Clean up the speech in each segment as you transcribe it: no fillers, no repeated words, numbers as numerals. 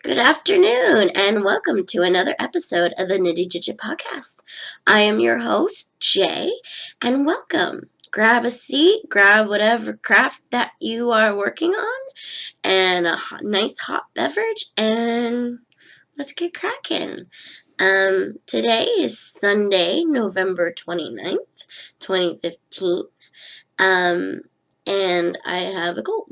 Good afternoon, and welcome to another episode of the Nitty Gidget Podcast. I am your host, Jay, and welcome. Grab a seat, grab whatever craft that you are working on, and a nice hot beverage, and let's get cracking. Today is Sunday, November 29th, 2015, and I have a cold.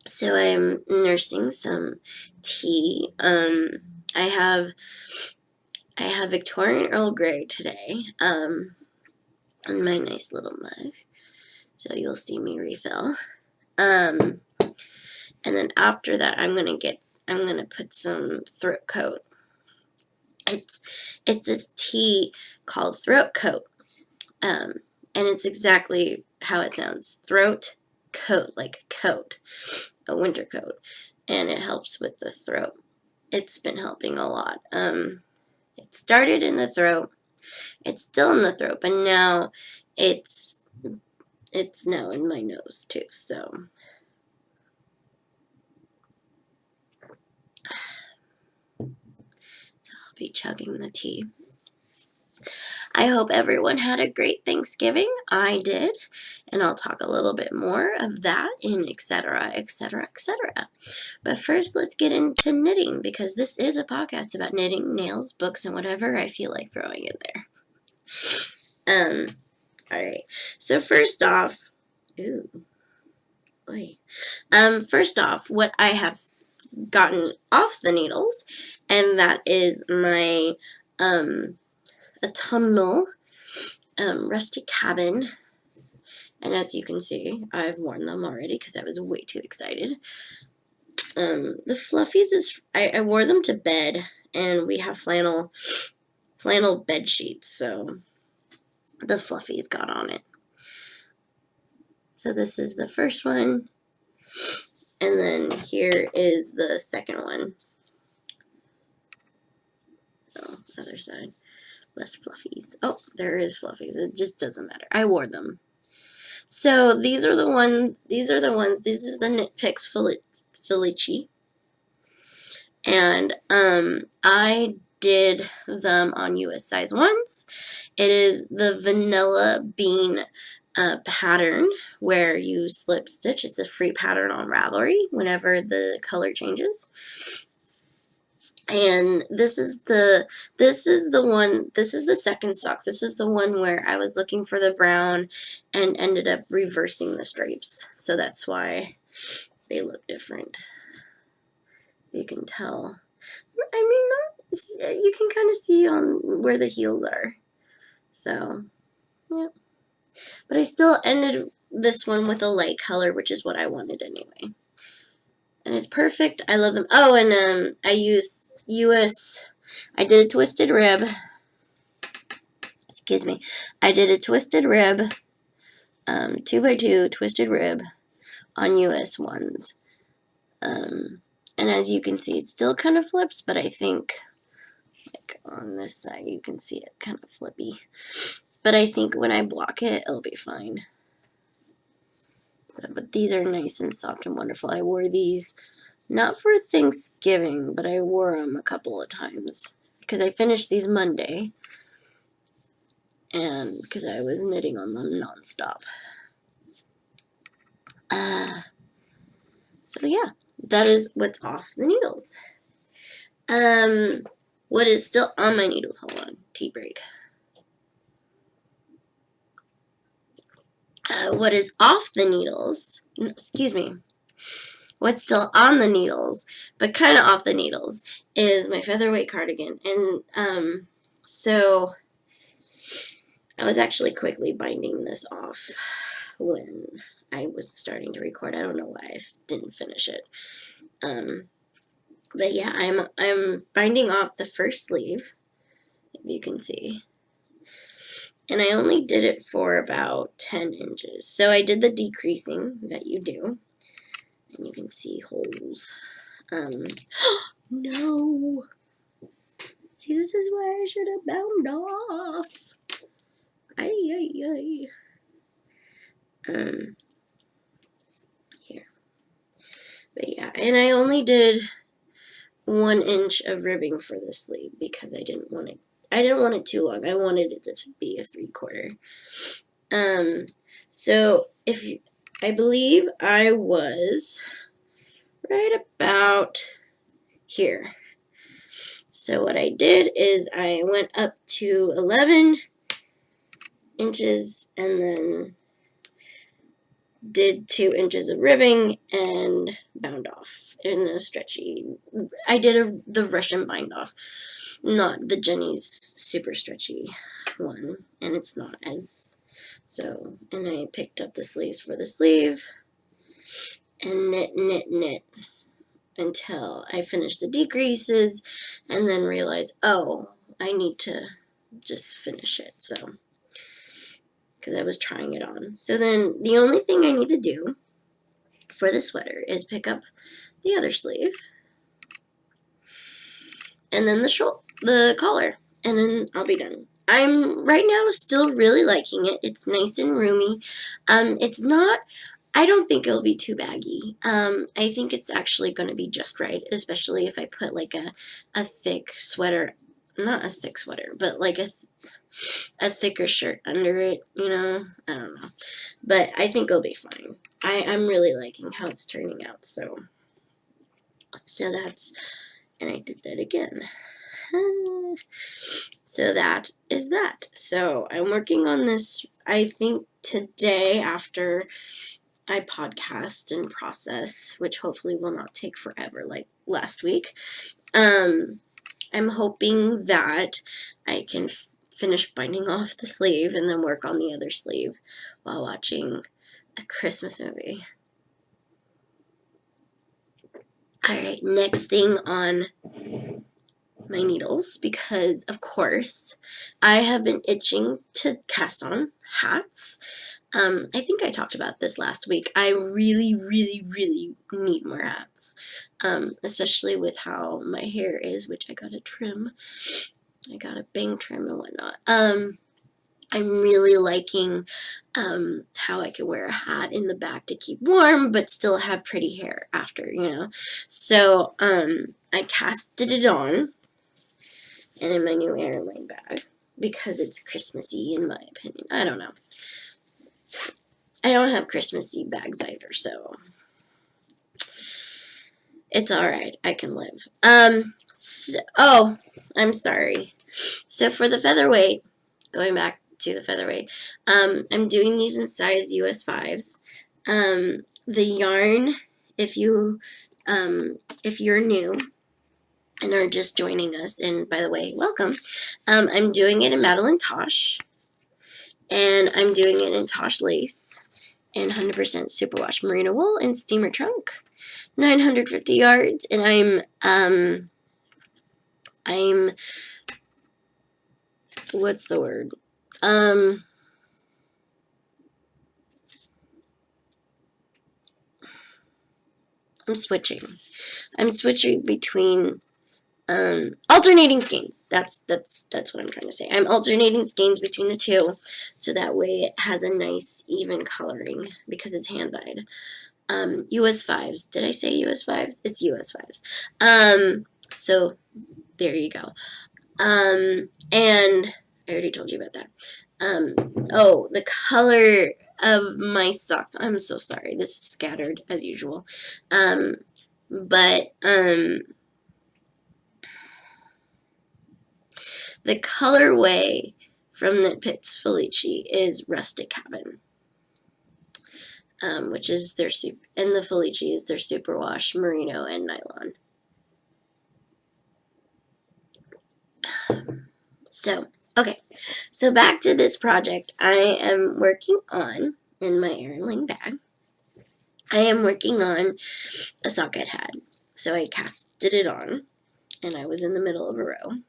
So I'm nursing some tea. I have Victorian Earl Grey today, in my nice little mug. So you'll see me refill. And then after that, I'm gonna put some throat coat. It's this tea called throat coat. And it's exactly how it sounds. Throat coat, like a coat, a winter coat. And it helps with the throat. It's been helping a lot. It started in the throat. It's still in the throat, but now it's now in my nose too. So I'll be chugging the tea. I hope everyone had a great Thanksgiving. I did, and I'll talk a little bit more of that in etc., etc., etc. But first, let's get into knitting, because this is a podcast about knitting, nails, books, and whatever I feel like throwing in there. Alright, so first off, what I have gotten off the needles, and that is my, autumnal rustic cabin, and as you can see, I've worn them already because I was way too excited. The fluffies I wore them to bed, and we have flannel bed sheets, so the fluffies got on it. So this is the first one, and then here is the second one. So other side. Less fluffies. Oh, there is fluffies. It just doesn't matter. I wore them. So these are the ones. This is the Knit Picks Felici. And I did them on US size 1s. It is the vanilla bean pattern where you slip stitch. It's a free pattern on Ravelry whenever the color changes. And this is the second sock. This is the one where I was looking for the brown and ended up reversing the stripes. So that's why they look different. You can tell. I mean, you can kind of see on where the heels are. So, yeah. But I still ended this one with a light color, which is what I wanted anyway. And it's perfect. I love them. Oh, and I use I did a twisted rib. Excuse me. I did a twisted rib, 2x2 twisted rib on US ones. And as you can see, it still kind of flips, but I think like on this side you can see it kind of flippy. But I think when I block it, it'll be fine. So, but these are nice and soft and wonderful. I wore these not for Thanksgiving, but I wore them a couple of times because I finished these Monday, and because I was knitting on them nonstop. So yeah, that is what's off the needles. What is still on my needles? Hold on, tea break. What is off the needles? Excuse me. What's still on the needles, but kind of off the needles, is my featherweight cardigan. And so I was actually quickly binding this off when I was starting to record. I don't know why I didn't finish it. But yeah, I'm binding off the first sleeve, if you can see. And I only did it for about 10 inches. So I did the decreasing that you do. And you can see holes. No! See, this is where I should have bound off. Ay. Here. and I only did 1 inch of ribbing for the sleeve because I didn't want it too long. I wanted it to be a 3/4. So I believe I was right about here. So what I did is I went up to 11 inches and then did 2 inches of ribbing and bound off in a stretchy. I did the Russian bind off, not the Jenny's super stretchy one, and it's not as so. And I picked up the sleeves for the sleeve and knit until I finished the decreases, and then realized, oh, I need to just finish it. So because I was trying it on. So then the only thing I need to do for the sweater is pick up the other sleeve and then the collar, and then I'll be done. I'm right now still really liking it. It's nice and roomy. It's not, I don't think it'll be too baggy. I think it's actually going to be just right, especially if I put like a thick sweater, not a thick sweater, but like a thicker shirt under it, you know? I don't know. But I think it'll be fine. I'm really liking how it's turning out, so that's, and I did that again. So that is that. So I'm working on this, I think today after I podcast and process, which hopefully will not take forever like last week. I'm hoping that I can finish binding off the sleeve and then work on the other sleeve while watching a Christmas movie. Alright, next thing on my needles, because of course I have been itching to cast on hats. I think I talked about this last week. I really, really, really need more hats, especially with how my hair is, which I got a trim. I got a bang trim and whatnot. I'm really liking how I can wear a hat in the back to keep warm, but still have pretty hair after, you know. So I casted it on, and in my new airline bag, because it's Christmassy in my opinion. I don't know. I don't have Christmassy bags either, so it's alright. I can live. Oh, I'm sorry. So for the featherweight, going back to the featherweight, I'm doing these in size US 5s. The yarn, if you're new and are just joining us, and by the way, welcome, I'm doing it in Madeline Tosh, and I'm doing it in Tosh lace and 100% superwash merino wool and steamer trunk, 950 yards, and I'm what's the word? I'm switching. I'm switching between alternating skeins. That's what I'm trying to say. I'm alternating skeins between the two, so that way it has a nice even coloring because it's hand dyed. US 5s. Did I say US 5s? It's US 5s. So there you go. And I already told you about that. Oh, the color of my socks. I'm so sorry. This is scattered as usual. But the colorway from Knit Pits Felici is Rustic Cabin, which is their and the Felici is their superwash merino and nylon. So, okay, so back to this project I am working on in my Airling bag. I am working on a socket hat. So I casted it on, and I was in the middle of a row.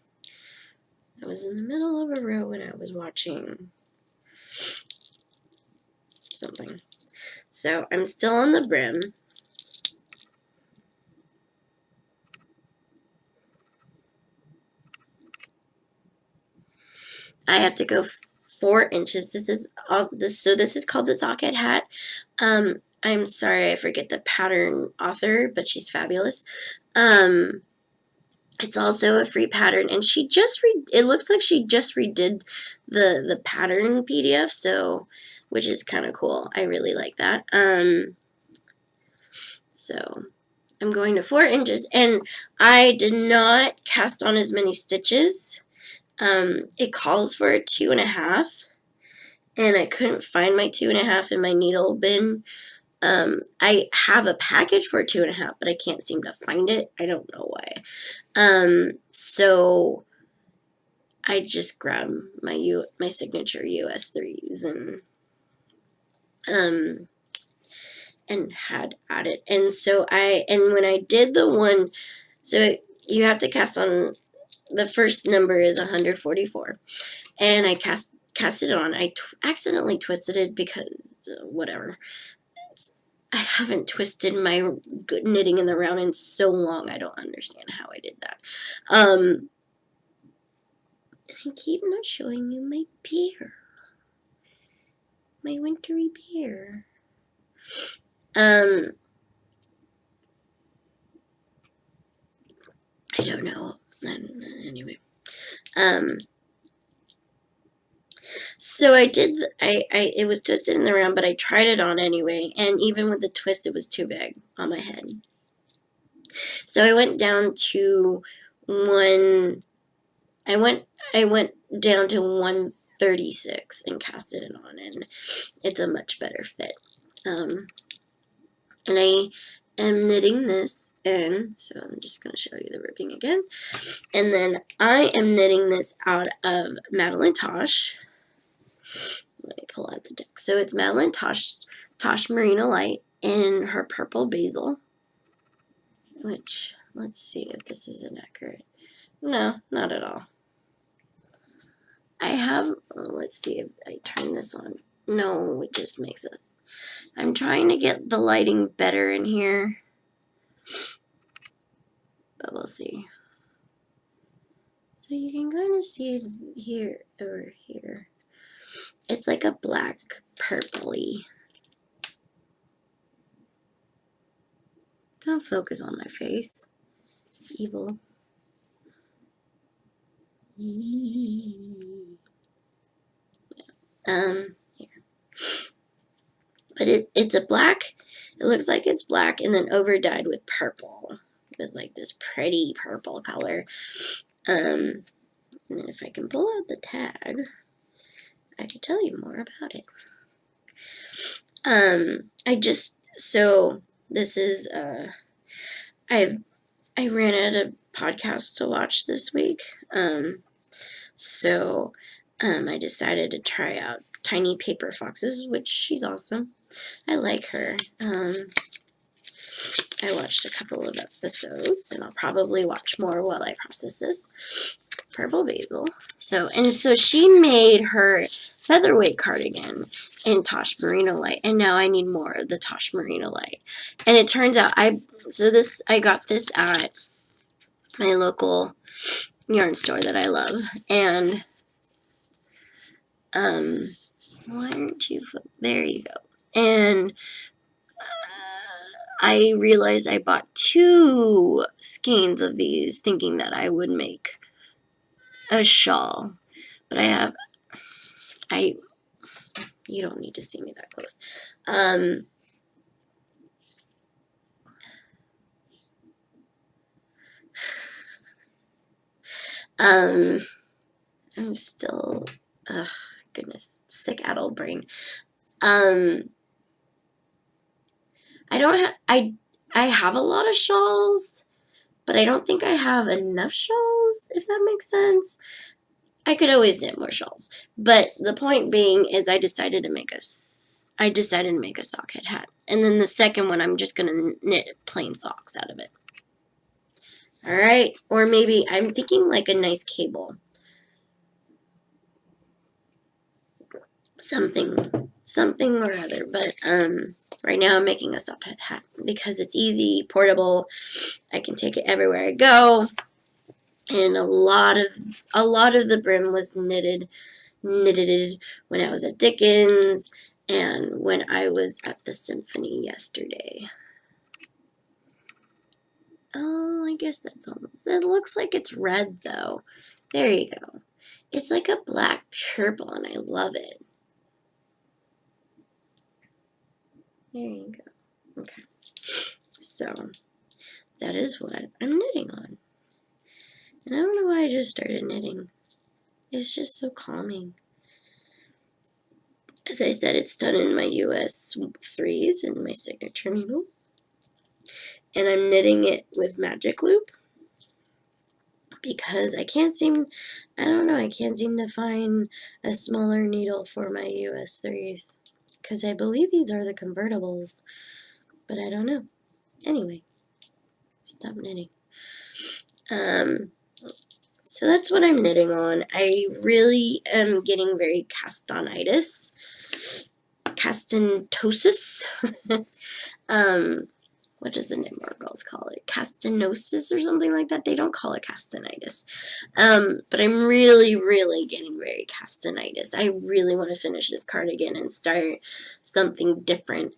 I was in the middle of a row when I was watching something. So I'm still on the brim. I have to go 4 inches. This is called the socket hat. I'm sorry, I forget the pattern author, but she's fabulous. It's also a free pattern, and she just it looks like she just redid the pattern PDF, so which is kind of cool. I really like that. So I'm going to 4 inches, and I did not cast on as many stitches. It calls for a 2.5, and I couldn't find my 2.5 in my needle bin. I have a package for 2.5, but I can't seem to find it. I don't know why. So I just grabbed my signature US 3s and had added. And so when I did the one, so you have to cast on, the first number is 144, and I cast it on. I accidentally twisted it because whatever. I haven't twisted my knitting in the round in so long. I don't understand how I did that. I keep not showing you my beer. My wintry beer. I don't know. Anyway. So I did, it was twisted in the round, but I tried it on anyway, and even with the twist, it was too big on my head. So I went down to I went down to 136 and casted it on, and it's a much better fit. And I am knitting this in, so I'm just going to show you the ribbing again. And then I am knitting this out of Madeline Tosh. Let me pull out the deck. So it's Madeline Tosh Merino Light in her purple basil, which, let's see if this is inaccurate. No, not at all. I have, let's see if I turn this on. No, it just makes it. I'm trying to get the lighting better in here, but we'll see. So you can kind of see here or here. It's like a black purpley. Don't focus on my face. Evil. Here. But it's a black, it looks like it's black and then over dyed with purple. With like this pretty purple color. And then if I can pull out the tag, I can tell you more about it. So this is, I ran out of podcasts to watch this week. So I decided to try out Tiny Paper Foxes, which she's awesome. I like her. I watched a couple of episodes, and I'll probably watch more while I process this. Purple basil. So she made her featherweight cardigan in Tosh Merino Light, and now I need more of the Tosh Merino Light. And it turns out I got this at my local yarn store that I love, and why aren't you? There you go. And I realized I bought 2 skeins of these, thinking that I would make a shawl, but you don't need to see me that close. I'm still, goodness, sick adult brain. I have a lot of shawls, but I don't think I have enough shawls, if that makes sense. I could always knit more shawls, but the point being is I decided to make a sockhead hat, and then the second one I'm just gonna knit plain socks out of it. All right, or maybe I'm thinking like a nice cable, something or other. But right now I'm making a sockhead hat because it's easy, portable. I can take it everywhere I go. And a lot of the brim was knitted when I was at Dickens, and when I was at the symphony yesterday. Oh, I guess that's almost, it looks like it's red though. There you go. It's like a black purple and I love it. There you go. Okay. So, that is what I'm knitting on. And I don't know why I just started knitting. It's just so calming. As I said, it's done in my US 3s and my signature needles. And I'm knitting it with magic loop because I can't seem to find a smaller needle for my US 3s because I believe these are the convertibles, but I don't know. Anyway, stop knitting. So that's what I'm knitting on. I really am getting very castantosis. What does the knitmore girls call it? Castanosis or something like that? They don't call it castanitis. But I'm really, really getting very castanitis. I really want to finish this cardigan and start something different.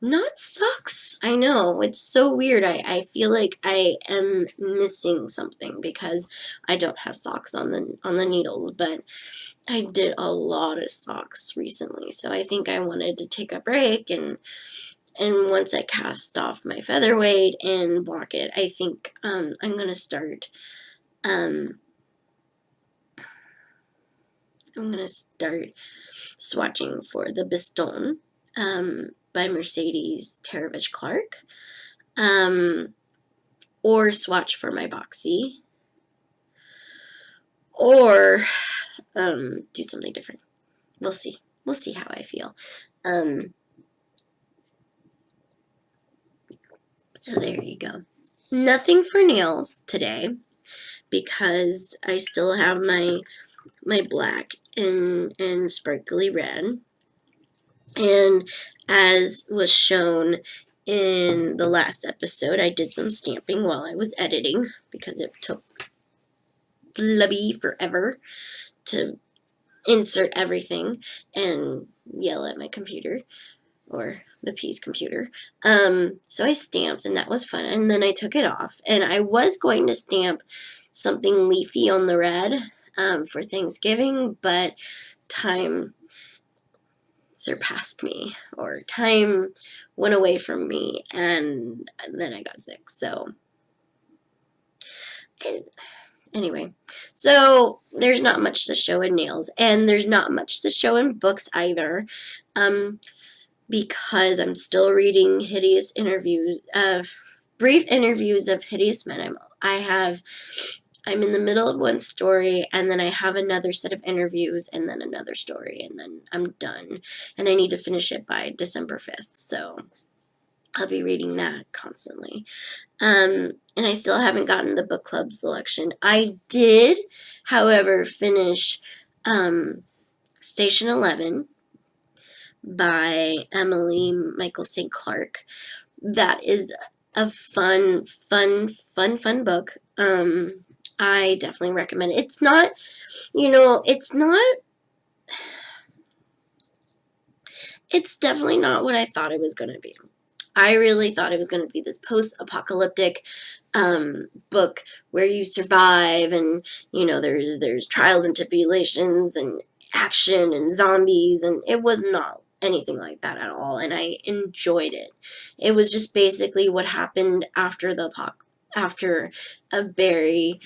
Not socks. I know, it's so weird. I feel like I am missing something because I don't have socks on the needles, but I did a lot of socks recently, so I think I wanted to take a break, and once I cast off my featherweight and block it, I think I'm gonna start swatching for the Bastogne by Mercedes Taravich Clark, or swatch for my boxy, or do something different. We'll see. We'll see how I feel. So there you go. Nothing for nails today because I still have my black and sparkly red. And as was shown in the last episode, I did some stamping while I was editing because it took bloody forever to insert everything and yell at my computer, or the P's computer. So I stamped, and that was fun, and then I took it off, and I was going to stamp something leafy on the red for Thanksgiving, but time surpassed me, or time went away from me, and then I got sick, so anyway, so there's not much to show in nails, and there's not much to show in books either, because I'm still reading brief interviews of hideous men. I'm in the middle of one story, and then I have another set of interviews, and then another story, and then I'm done, and I need to finish it by December 5th, so I'll be reading that constantly. And I still haven't gotten the book club selection. I did, however, finish Station 11 by Emily Michael St. Clark. That is a fun book. I definitely recommend it. It's not, it's definitely not what I thought it was going to be. I really thought it was going to be this post-apocalyptic book where you survive, and there's trials and tribulations and action and zombies, and it was not anything like that at all, and I enjoyed it. It was just basically what happened after a very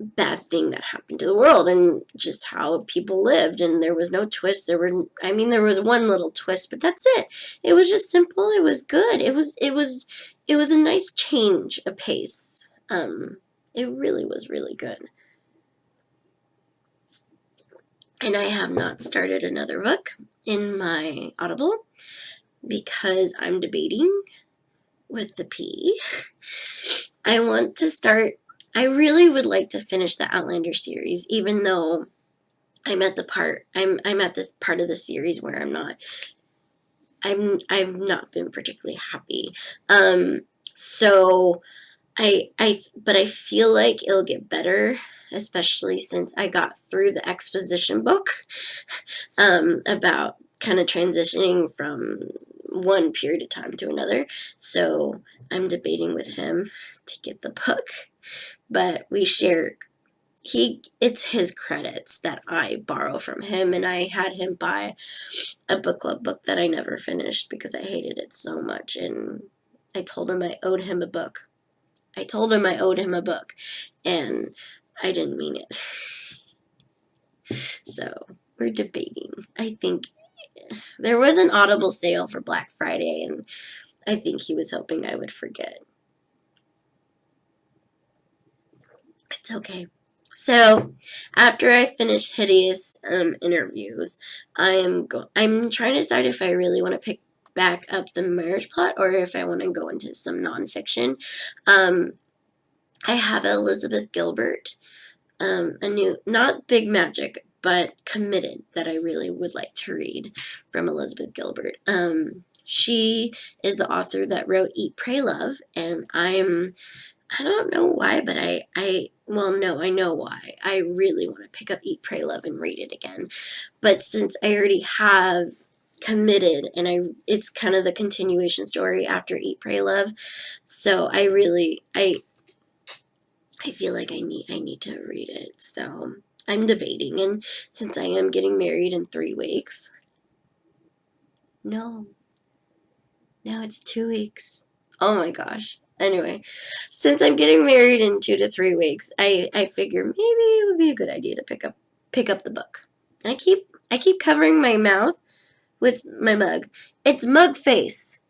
bad thing that happened to the world, and just how people lived, and there was no twist. There was one little twist, but that's it. It was just simple. It was good. It was a nice change of pace. It really was really good. And I have not started another book in my Audible because I'm debating with the P. I really would like to finish the Outlander series, even though I'm at this part of the series where I've not been particularly happy. But I feel like it'll get better, especially since I got through the exposition book about kind of transitioning from one period of time to another. So I'm debating with him to get the book, but we share. It's his credits that I borrow from him, and I had him buy a book club book that I never finished because I hated it so much, and I told him I owed him a book. I told him I owed him a book, and I didn't mean it. So we're debating. I think there was an Audible sale for Black Friday, and I think he was hoping I would forget. It's okay. So after I finish hideous interviews, I'm trying to decide if I really want to pick back up the marriage plot or if I want to go into some nonfiction. I have Elizabeth Gilbert, a new, not Big Magic, but Committed, that I really would like to read from Elizabeth Gilbert. She is the author that wrote Eat, Pray, Love, and I don't know why, but well, no, I know why. I really want to pick up Eat, Pray, Love and read it again. But since I already have Committed, and it's kind of the continuation story after Eat, Pray, Love, so I feel like I need to read it. So I'm debating, and since I am getting married in 3 weeks, no, now it's 2 weeks. Oh my gosh. Anyway, since I'm getting married in 2 to 3 weeks, I figure maybe it would be a good idea to pick up the book. And I keep covering my mouth with my mug. It's mug face.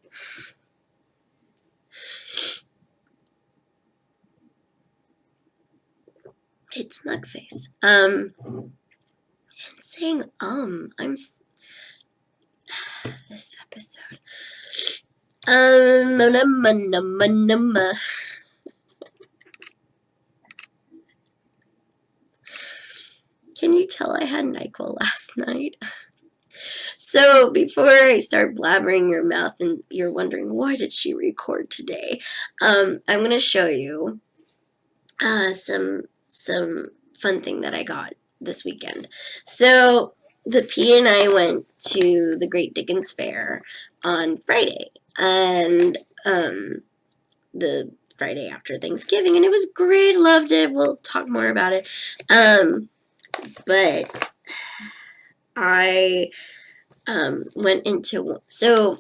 It's mug face. And saying this episode. Can you tell I had Nyquil last night? So before I start blabbering your mouth and you're wondering why did she record today, I'm gonna show you some fun thing that I got this weekend. So the P and I went to the Great Dickens Fair on Friday, and the Friday after Thanksgiving, and it was great. Loved it. We'll talk more about it. But I went into, so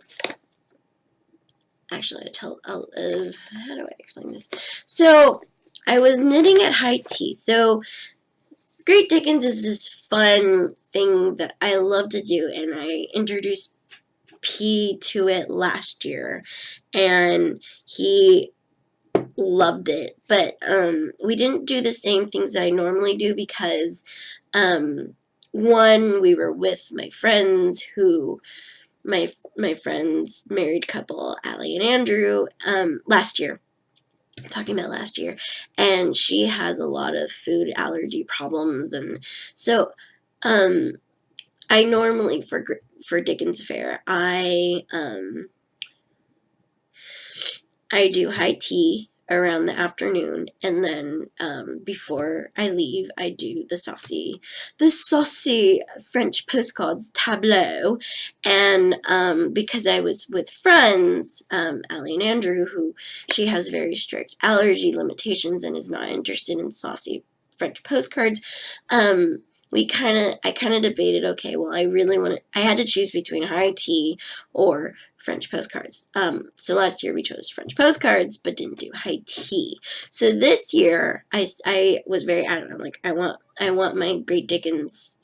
actually how do I explain this? So I was knitting at high tea. So Great Dickens is this fun thing that I love to do, and I introduced P to it last year, and he loved it. But we didn't do the same things that I normally do because one, we were with my friends who my friends married couple, Allie and Andrew, last year. Talking about last year, and she has a lot of food allergy problems, and so I normally for Dickens Fair I do high tea around the afternoon, and then before I leave, I do the saucy French postcards tableau, and because I was with friends, Allie and Andrew, who she has very strict allergy limitations and is not interested in saucy French postcards, I kind of debated, okay, well, I had to choose between high tea or French postcards. So last year we chose French postcards, but didn't do high tea. So this year I was very adamant. I'm like, I want my Great Dickens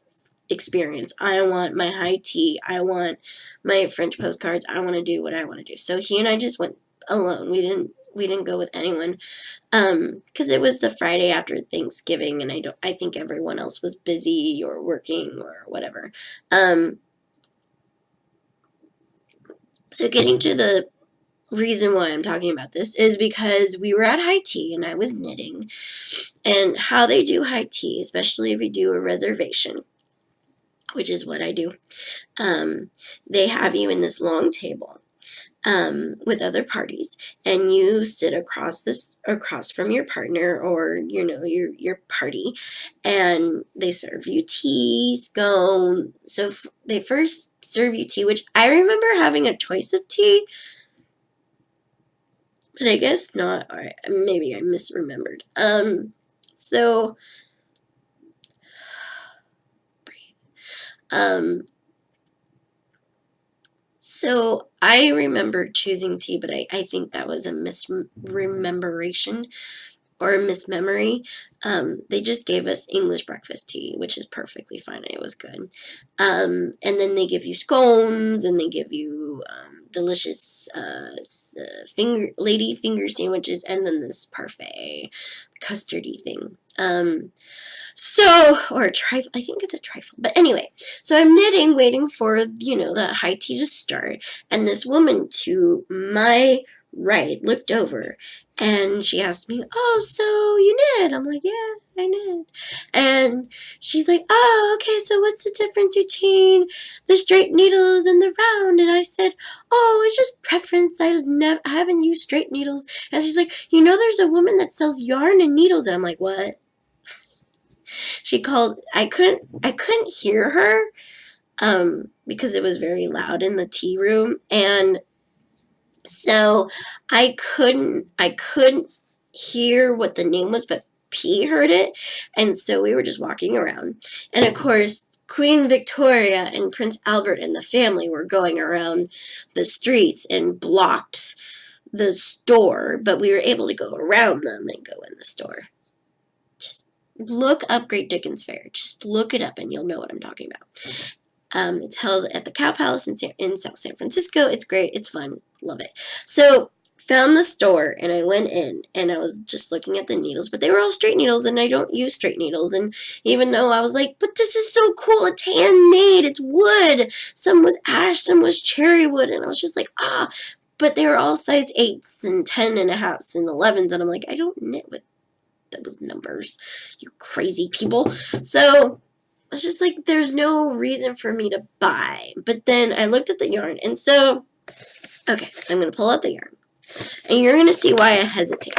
experience. I want my high tea. I want my French postcards. I want to do what I want to do. So he and I just went alone. We didn't go with anyone, because it was the Friday after Thanksgiving, and I think everyone else was busy or working or whatever. So getting to the reason why I'm talking about this is because we were at high tea and I was knitting, and how they do high tea, especially if you do a reservation, which is what I do, they have you in this long table. with other parties, and you sit across from your partner, or your party, and they serve you tea, scone. So they first serve you tea, which I remember having a choice of tea, but I guess not. Or maybe I misremembered. So um so I remember choosing tea, but I think that was a misrememberation or a mismemory. They just gave us English breakfast tea, which is perfectly fine. It was good. And then they give you scones, and they give you delicious lady finger sandwiches, and then this parfait custardy thing. So, or a trifle, I think it's a trifle. But anyway, so I'm knitting, waiting for, the high tea to start. And this woman to my right looked over, and she asked me, "Oh, so you knit?" I'm like, "Yeah, I knit." And she's like, "Oh, okay, so what's the difference between the straight needles and the round?" And I said, "Oh, it's just preference. I haven't used straight needles." And she's like, "There's a woman that sells yarn and needles." And I'm like, "What?" She called. I couldn't hear her because it was very loud in the tea room, and so I couldn't hear what the name was, but P heard it, and so we were just walking around, and of course Queen Victoria and Prince Albert and the family were going around the streets and blocked the store, but we were able to go around them and go in the store. Just look up Great Dickens Fair. Just look it up and you'll know what I'm talking about. It's held at the Cow Palace in South San Francisco. It's great. It's fun. Love it. So found the store, and I went in, and I was just looking at the needles, but they were all straight needles, and I don't use straight needles. And even though I was like, "But this is so cool, it's handmade, it's wood, some was ash, some was cherry wood," and I was just like, but they were all size 8s and 10.5s and 11s, and I'm like, I don't knit with those numbers, you crazy people. So it's just like, there's no reason for me to buy. But then I looked at the yarn, and so, okay, I'm going to pull out the yarn, and you're going to see why I hesitate.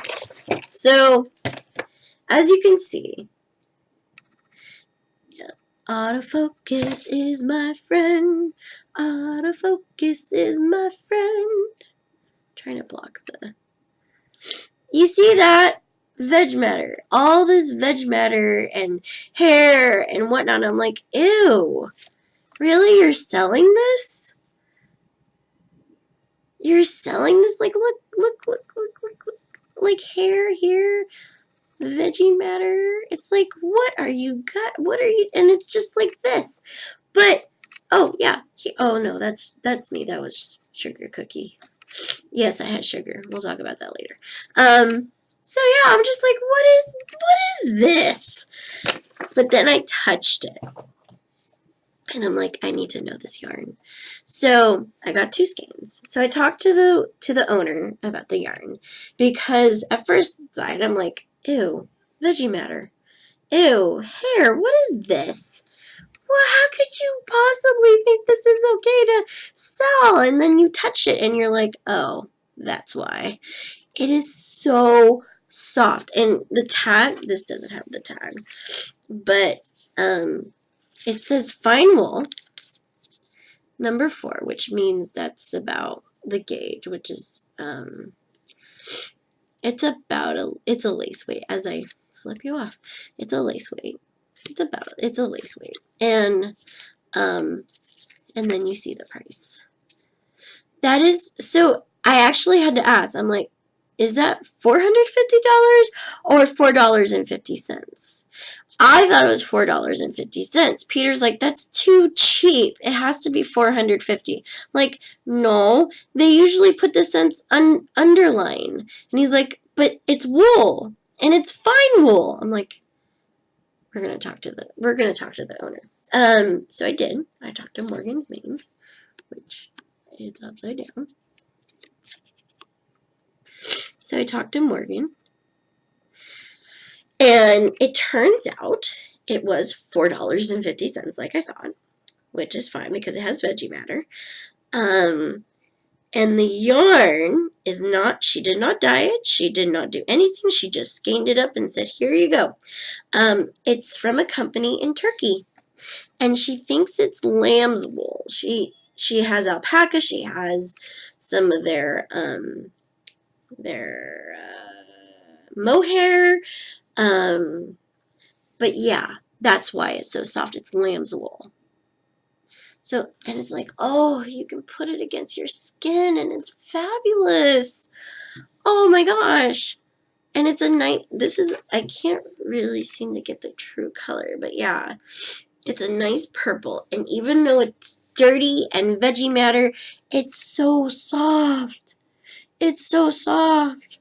So, as you can see, autofocus is my friend. Autofocus is my friend. I'm trying to block the... You see that? Veg matter. All this veg matter and hair and whatnot. I'm like, ew. Really? You're selling this? You're selling this? Like, look. Like, hair here. Veggie matter. It's like, what are you got? What are you? And it's just like this. But, oh, yeah. Oh, no, that's me. That was sugar cookie. Yes, I had sugar. We'll talk about that later. So yeah, I'm just like, what is this? But then I touched it, and I'm like, I need to know this yarn. So I got 2 skeins. So I talked to the owner about the yarn, because at first sight I'm like, ew, veggie matter, ew, hair. What is this? Well, how could you possibly think this is okay to sell? And then you touch it, and you're like, oh, that's why. It is so soft. And the tag, this doesn't have the tag, but it says fine wool number 4, which means that's about the gauge, which is it's a lace weight. As I flip you off, it's a lace weight. It's a lace weight. And then you see the price. That is, so I actually had to ask. I'm like, is that $450 or $4.50? I thought it was $4.50. Peter's like, that's too cheap. It has to be $450. Like, no, they usually put the cents underline. And he's like, but it's wool, and it's fine wool. I'm like, we're gonna talk to the owner. So I did. I talked to Morgan's Mains, which is upside down. So I talked to Morgan, and it turns out it was $4.50, like I thought, which is fine because it has veggie matter. And the yarn is not, she did not dye it, she did not do anything, she just skeined it up and said, here you go. It's from a company in Turkey, and she thinks it's lamb's wool. She has alpaca, she has some of their mohair, but yeah, that's why it's so soft. It's lamb's wool. So, and it's like, oh, you can put it against your skin and it's fabulous. Oh my gosh. And it's a nice, this is, I can't really seem to get the true color, but yeah, it's a nice purple. And even though it's dirty and veggie matter, it's so soft. It's so soft.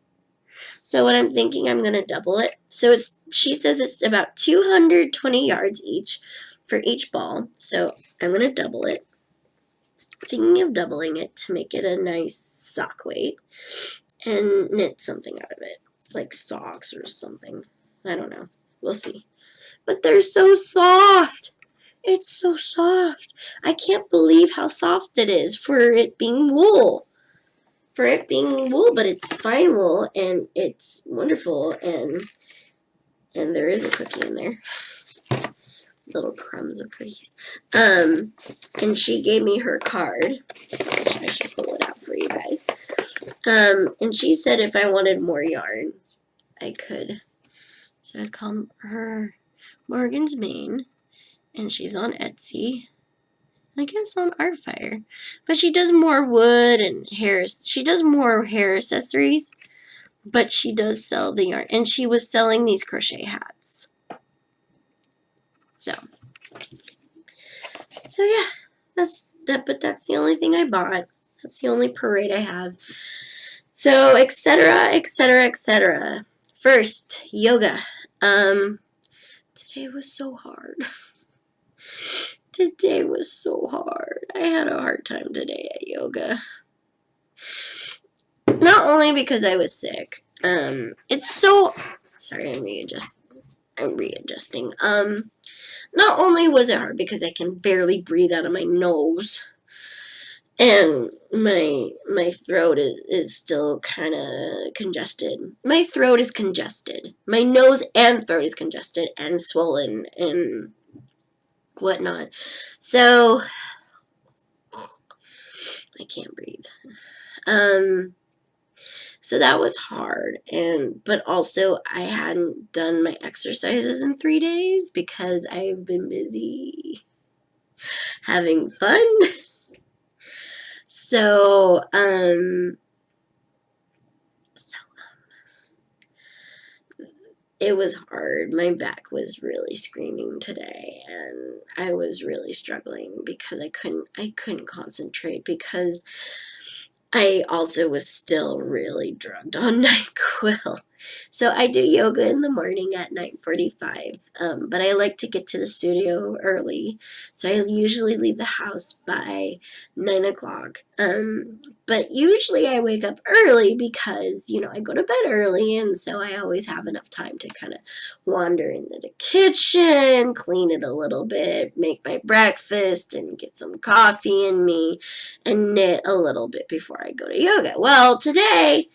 So what I'm thinking, I'm going to double it. So she says it's about 220 yards each for each ball. So I'm going to double it. Thinking of doubling it to make it a nice sock weight and knit something out of it, like socks or something. I don't know. We'll see. But they're so soft. It's so soft. I can't believe how soft it is for it being wool. For it being wool, but it's fine wool and it's wonderful, and there is a cookie in there. Little crumbs of cookies. And she gave me her card, which I should pull it out for you guys. And she said if I wanted more yarn, I could. So I called her Morgan's Mane, and she's on Etsy. I guess on Artfire. But she does more wood and hair. She does more hair accessories, but she does sell the yarn. And she was selling these crochet hats. So yeah, that's that. But that's the only thing I bought. That's the only parade I have. So, etc., etc., etc. First, yoga. Today was so hard. Today was so hard. I had a hard time today at yoga. Not only because I was sick. It's so... Sorry, I'm readjusting. Not only was it hard because I can barely breathe out of my nose, and my throat is still kind of congested. My throat is congested. My nose and throat is congested and swollen and whatnot. So I can't breathe. So that was hard, but also I hadn't done my exercises in 3 days because I've been busy having fun. So it was hard. My back was really screaming today, and I was really struggling because I couldn't concentrate because I also was still really drugged on NyQuil. So I do yoga in the morning at 9:45, but I like to get to the studio early. So I usually leave the house by 9 o'clock. But usually I wake up early because, I go to bed early, and so I always have enough time to kind of wander into the kitchen, clean it a little bit, make my breakfast, and get some coffee in me, and knit a little bit before I go to yoga. Well, today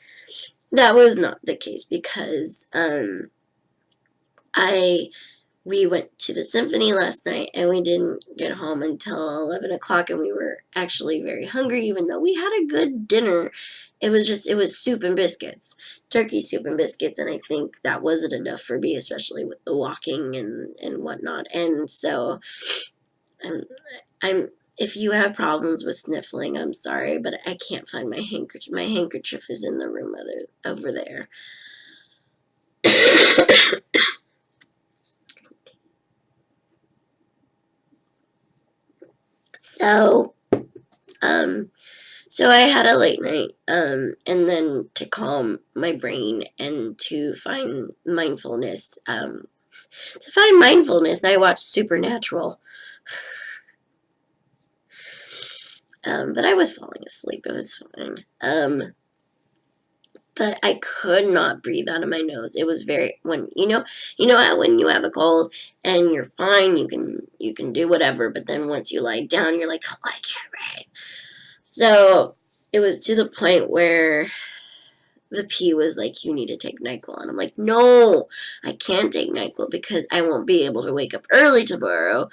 that was not the case because we went to the symphony last night and we didn't get home until 11 o'clock, and we were actually very hungry even though we had a good dinner. It was soup and biscuits, turkey soup and biscuits, and I think that wasn't enough for me, especially with the walking and whatnot. And so if you have problems with sniffling, I'm sorry, but I can't find my handkerchief. My handkerchief is in the room over there. So I had a late night, and then to calm my brain and to find mindfulness, I watched Supernatural. But I was falling asleep. It was fine. But I could not breathe out of my nose. It was very, when how when you have a cold and you're fine, you can do whatever, but then once you lie down, you're like, oh, I can't breathe. So it was to the point where the P was like, you need to take NyQuil. And I'm like, no, I can't take NyQuil because I won't be able to wake up early tomorrow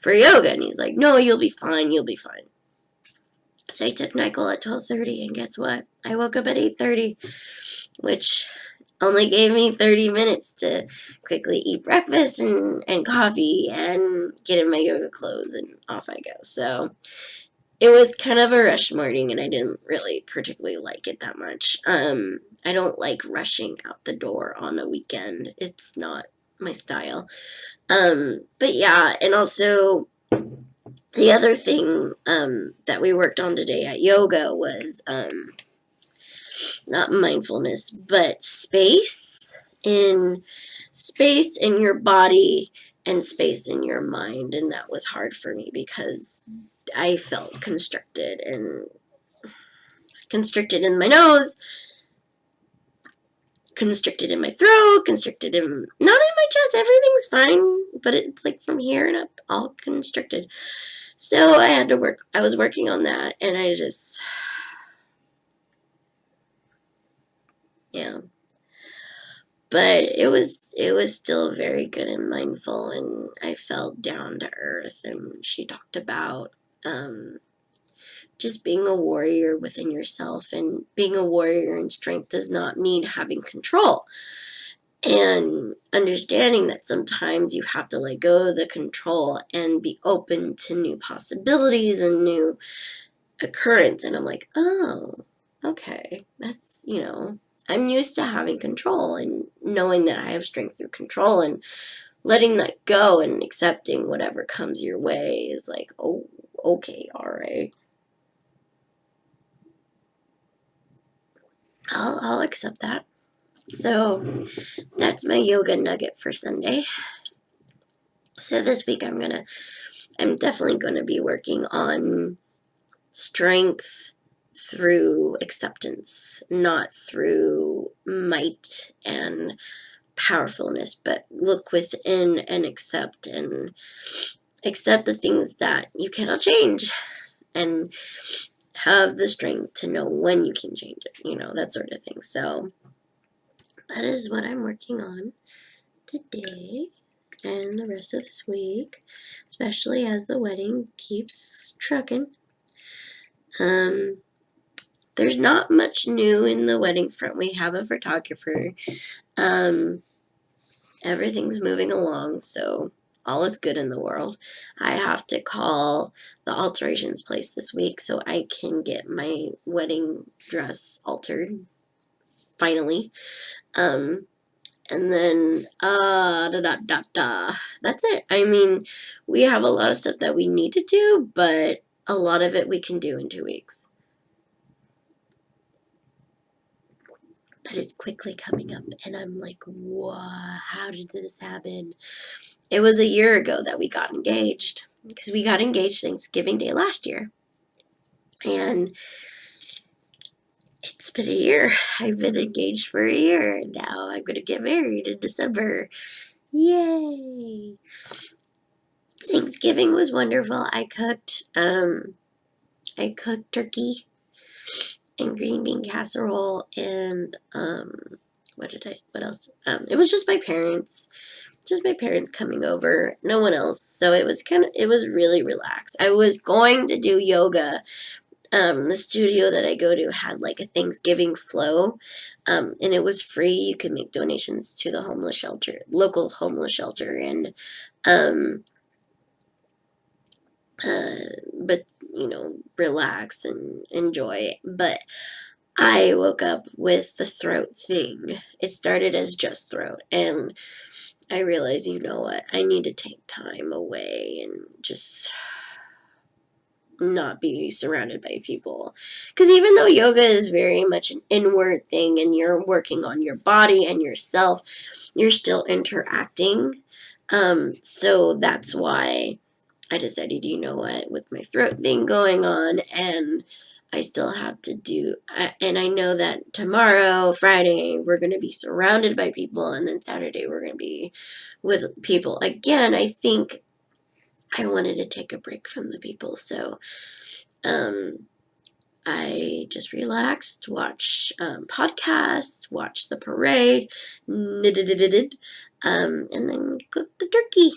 for yoga. And he's like, no, you'll be fine. You'll be fine. So I took NyQuil at 12:30, and guess what? I woke up at 8:30, which only gave me 30 minutes to quickly eat breakfast and coffee and get in my yoga clothes, and off I go. So it was kind of a rush morning, and I didn't really particularly like it that much. I don't like rushing out the door on a weekend. It's not my style. But yeah, and also the other thing that we worked on today at yoga was not mindfulness, but space in your body and space in your mind. And that was hard for me because I felt constricted in my nose, constricted in my throat, constricted in, not in my chest. Everything's fine, but it's like from here and up, all constricted. So I had to work. I was working on that, and I just, yeah. But it was still very good and mindful, and I felt down to earth. And she talked about just being a warrior within yourself, and being a warrior in strength does not mean having control. And understanding that sometimes you have to let go of the control and be open to new possibilities and new occurrence. And I'm like, oh, okay, that's, I'm used to having control and knowing that I have strength through control, and letting that go and accepting whatever comes your way is like, oh, okay, all right. I'll accept that. So that's my yoga nugget for Sunday. So this week I'm definitely gonna be working on strength through acceptance, not through might and powerfulness, but look within and accept the things that you cannot change, and have the strength to know when you can change it, that sort of thing. So that is what I'm working on today and the rest of this week, especially as the wedding keeps trucking. There's not much new in the wedding front. We have a photographer. Everything's moving along, so all is good in the world. I have to call the alterations place this week so I can get my wedding dress altered, finally. And then, that's it. I mean, we have a lot of stuff that we need to do, but a lot of it we can do in 2 weeks. But it's quickly coming up, and I'm like, what? How did this happen? It was a year ago that we got engaged, because we got engaged Thanksgiving Day last year. And it's been a year. I've been engaged for a year, and now I'm going to get married in December. Yay! Thanksgiving was wonderful. I cooked turkey and green bean casserole, and what else? It was just my parents coming over, no one else. So it was really relaxed. I was going to do yoga. The studio that I go to had like a Thanksgiving flow, and it was free. You could make donations to the local homeless shelter, and but relax and enjoy. But I woke up with the throat thing. It started as just throat, and I realized, you know what, I need to take time away and just not be surrounded by people. Because even though yoga is very much an inward thing and you're working on your body and yourself, you're still interacting. So that's why I decided, you know what, with my throat thing going on, and I still have to do, and I know that tomorrow, Friday, we're going to be surrounded by people, and then Saturday we're going to be with people again. I think I wanted to take a break from the people, so I just relaxed, watched podcasts, watched the parade, and then cooked the turkey,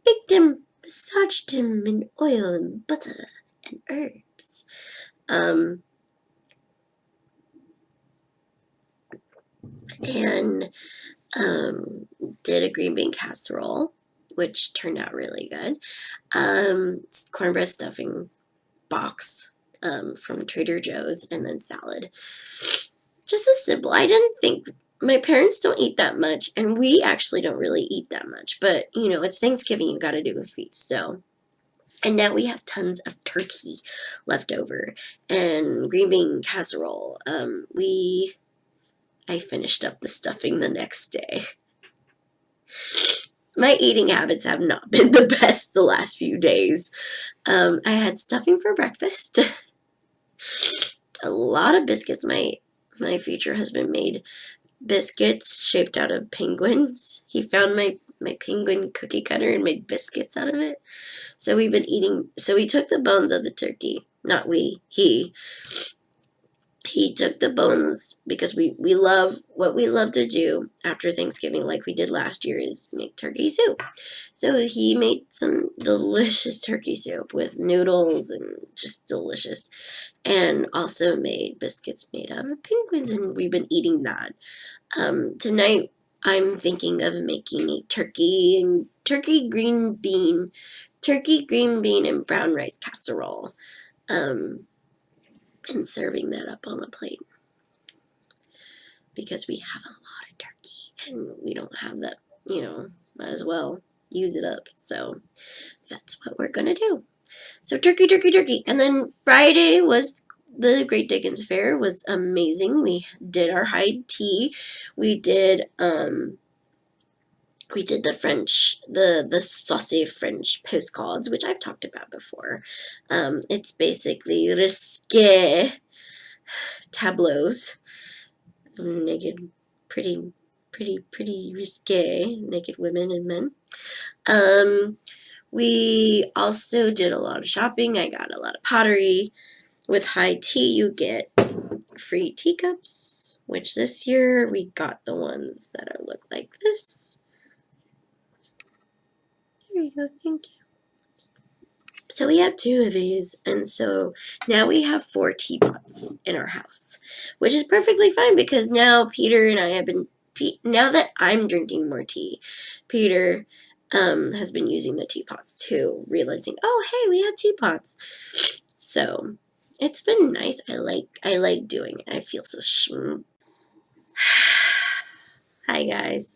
baked him, massaged him in oil and butter and herbs. And did a green bean casserole, which turned out really good. Cornbread stuffing box from Trader Joe's, and then salad. Just as simple. I didn't think, my parents don't eat that much, and we actually don't really eat that much, but you know, it's Thanksgiving, you got to do a feast. So, and now we have tons of turkey left over and green bean casserole. I finished up the stuffing the next day. My eating habits have not been the best the last few days. I had stuffing for breakfast. A lot of biscuits. My future husband made biscuits shaped out of penguins. He found my penguin cookie cutter and made biscuits out of it. So we've been eating. So we took the bones of the turkey. Not we. He took the bones because we love, what we love to do after Thanksgiving, like we did last year, is make turkey soup. So he made some delicious turkey soup with noodles and just delicious, and also made biscuits made out of penguins, and we've been eating that. Tonight I'm thinking of making a turkey green bean and brown rice casserole. And serving that up on a plate, because we have a lot of turkey and we don't have that, might as well use it up. So that's what we're gonna do. So turkey. And then Friday was the Great Dickens Fair. Was amazing. We did our high tea. We did the French, the saucy French postcards, which I've talked about before. It's basically risque tableaus, naked, pretty risque naked women and men. We also did a lot of shopping. I got a lot of pottery. With high tea, you get free teacups, which this year we got the ones that look like this. There you go, thank you. So we have 2 of these, and so now we have 4 teapots in our house, which is perfectly fine, because now Peter and I have been, now that I'm drinking more tea, Peter has been using the teapots too, realizing, oh hey, we have teapots. So it's been nice. I like doing it. I feel so Hi guys.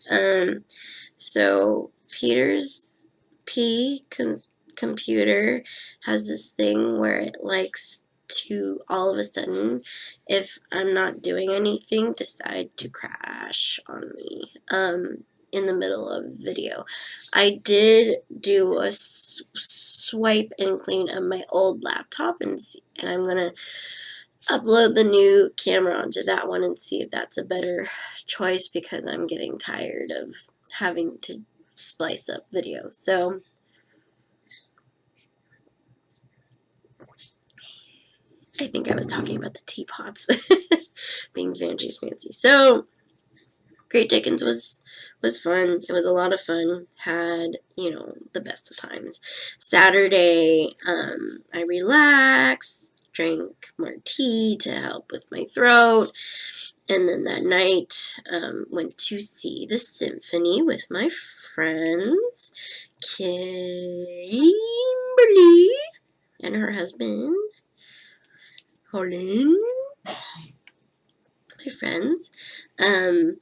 So Peter's computer has this thing where it likes to all of a sudden, if I'm not doing anything, decide to crash on me in the middle of video. I did do a swipe and clean of my old laptop, and I'm gonna upload the new camera onto that one and see if that's a better choice, because I'm getting tired of having to splice up video. So I think I was talking about the teapots being fancy. So Great Dickens was fun. It was a lot of fun. Had, the best of times. Saturday, I relaxed, drank more tea to help with my throat, and then that night went to see the symphony with my friends, Kimberly and her husband, Holland, my friends, and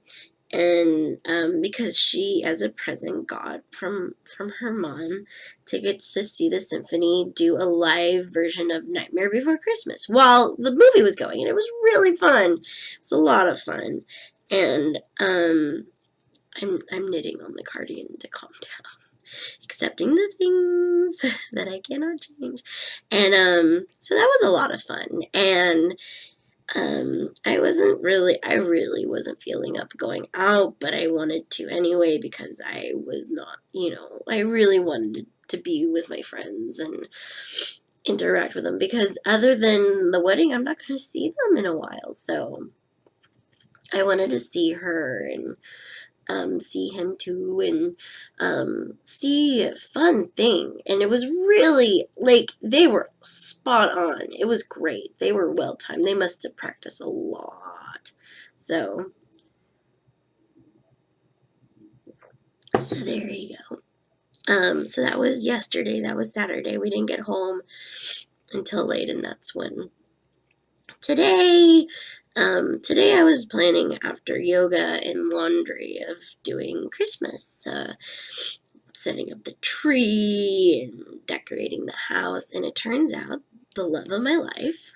because she, as a present, got from her mom tickets to see the symphony do a live version of Nightmare Before Christmas while the movie was going, and it was really fun. It was a lot of fun, and I'm knitting on the cardigan to calm down, accepting the things that I cannot change, and so that was a lot of fun. And I really wasn't feeling up going out, but I wanted to anyway, because I was not, I really wanted to be with my friends, and interact with them, because other than the wedding, I'm not going to see them in a while. So I wanted to see her and see him too, and see a fun thing. And it was really, like, they were spot on. It was great. They were well timed. They must have practiced a lot. So there you go. So that was yesterday. That was Saturday. We didn't get home until late, and that's when today. Today I was planning, after yoga and laundry, of doing Christmas, setting up the tree and decorating the house. And it turns out the love of my life,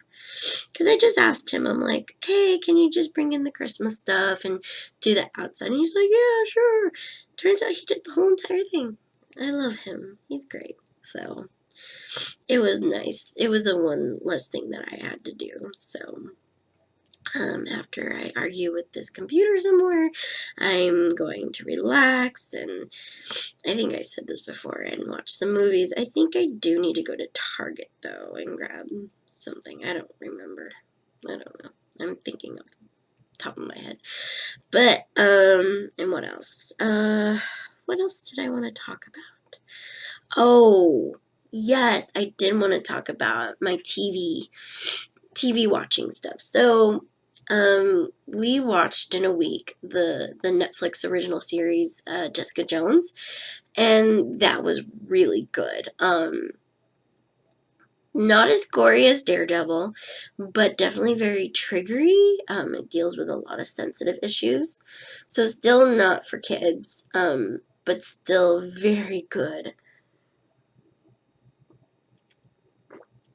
because I just asked him, I'm like, hey, can you just bring in the Christmas stuff and do the outside? And he's like, yeah, sure. Turns out he did the whole entire thing. I love him. He's great. So it was nice. It was a one less thing that I had to do. So after I argue with this computer some more, I'm going to relax, and I think I said this before, and watch some movies. I think I do need to go to Target, though, and grab something. I don't remember. I don't know. I'm thinking off the top of my head. But, and what else? What else did I want to talk about? Oh, yes, I did want to talk about my TV watching stuff. So, we watched in a week the Netflix original series, Jessica Jones, and that was really good. Not as gory as Daredevil, but definitely very triggery. It deals with a lot of sensitive issues, so still not for kids, but still very good.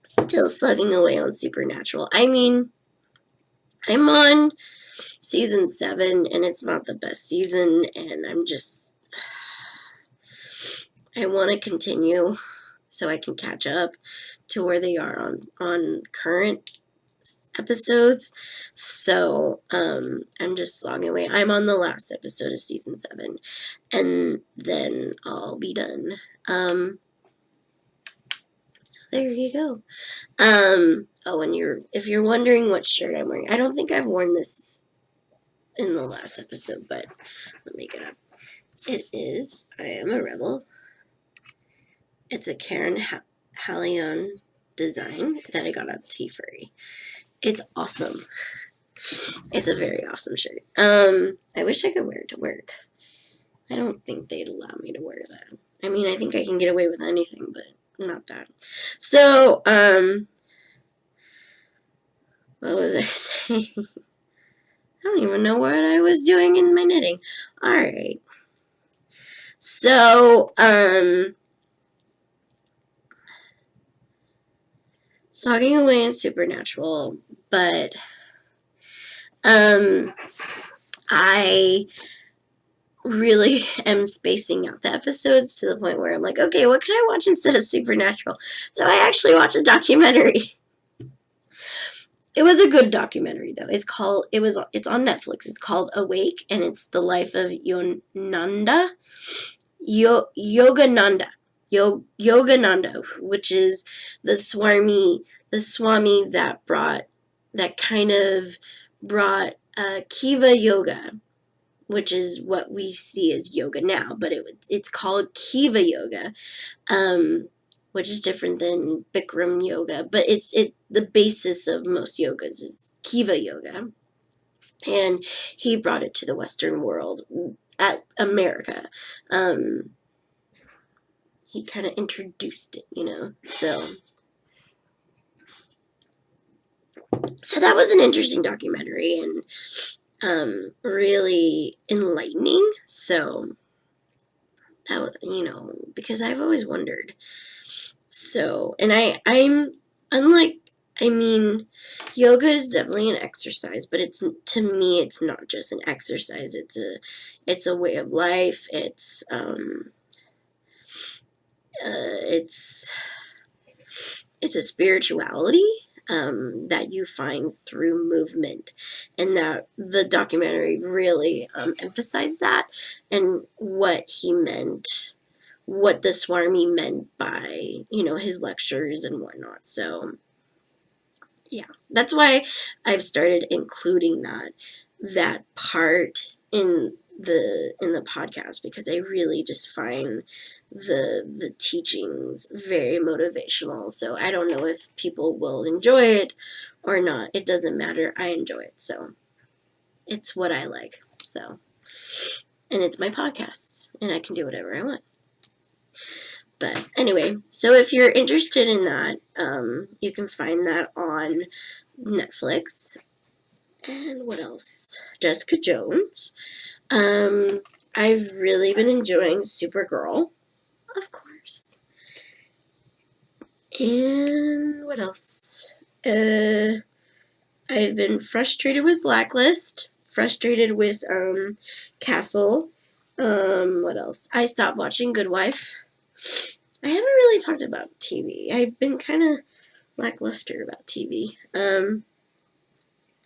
Still slugging away on Supernatural. I mean, I'm on season 7, and it's not the best season, and I want to continue so I can catch up to where they are on current episodes. So I'm just slogging away. I'm on the last episode of season 7, and then I'll be done. So there you go. Oh, and if you're wondering what shirt I'm wearing, I don't think I've worn this in the last episode, but let me get up. It is I Am a Rebel. It's a Karen Hallion design that I got at Tea Furry. It's awesome. It's a very awesome shirt. I wish I could wear it to work. I don't think they'd allow me to wear that. I mean, I think I can get away with anything, but not that. So, what was I saying? I don't even know what I was doing in my knitting. Alright. So, slogging away in Supernatural, but, I really am spacing out the episodes to the point where I'm like, okay, what can I watch instead of Supernatural? So I actually watched a documentary. It was a good documentary, though. It's on Netflix. It's called Awake, and it's the life of Yogananda, which is the Swami that kind of brought Kiva Yoga, which is what we see as yoga now, but it's called Kiva Yoga, which is different than Bikram Yoga, but the basis of most yogas is Kiva Yoga, and he brought it to the Western world, at America. He kind of introduced it, so that was an interesting documentary, and really enlightening. So that, because I've always wondered. So, and I'm unlike, yoga is definitely an exercise, but to me, it's not just an exercise. It's a way of life. It's a spirituality that you find through movement, and that the documentary really emphasized that, and what he meant what the Swarmy meant by, his lectures and whatnot. So, yeah, that's why I've started including that part in the podcast, because I really just find the teachings very motivational. So I don't know if people will enjoy it or not. It doesn't matter. I enjoy it. So it's what I like. So, and it's my podcasts, and I can do whatever I want. But anyway, so if you're interested in that, you can find that on Netflix. And what else? Jessica Jones. I've really been enjoying Supergirl, of course. And what else? I've been frustrated with Blacklist, frustrated with Castle. What else? I stopped watching Good Wife. I haven't really talked about TV. I've been kind of lackluster about TV. I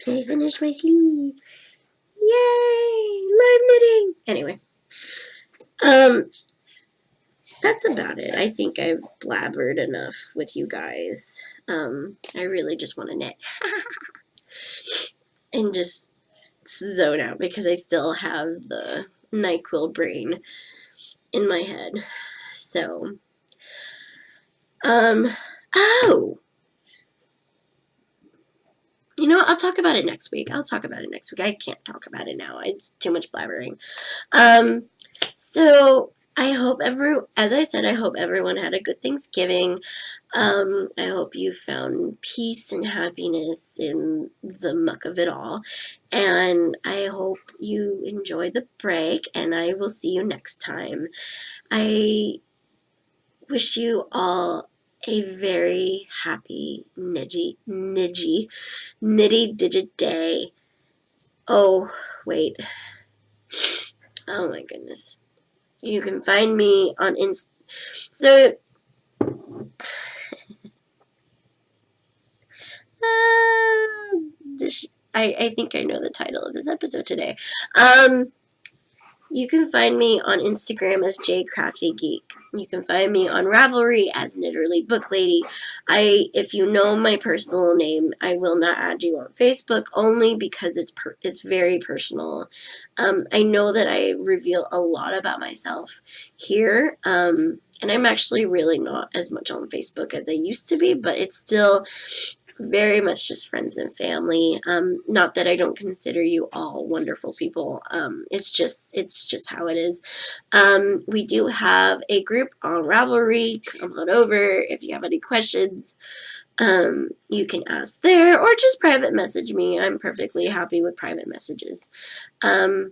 finished my sleeve. Yay! Live knitting! Anyway. That's about it. I think I've blabbered enough with you guys. I really just want to knit. And just zone out, because I still have the Nyquil Brain in my head. So, oh! You know what? I'll talk about it next week. I can't talk about it now. It's too much blabbering. So I hope as I said, I hope everyone had a good Thanksgiving. I hope you found peace and happiness in the muck of it all. And I hope you enjoy the break, and I will see you next time. I wish you all a very happy nitty digit day. Oh, wait. Oh my goodness. You can find me on So, I think I know the title of this episode today. You can find me on Instagram as JCraftyGeek. You can find me on Ravelry as Knitterly Book Lady. If you know my personal name, I will not add you on Facebook, only because it's very personal. I know that I reveal a lot about myself here, and I'm actually really not as much on Facebook as I used to be, but it's still very much just friends and family. Not that I don't consider you all wonderful people. It's just how it is. We do have a group on Ravelry. Come on over if you have any questions. You can ask there, or just private message me. I'm perfectly happy with private messages. So,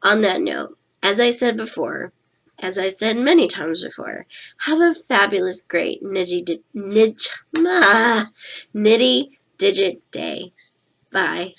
on that note, as I said many times before, have a fabulous, great nitty digit day. Bye.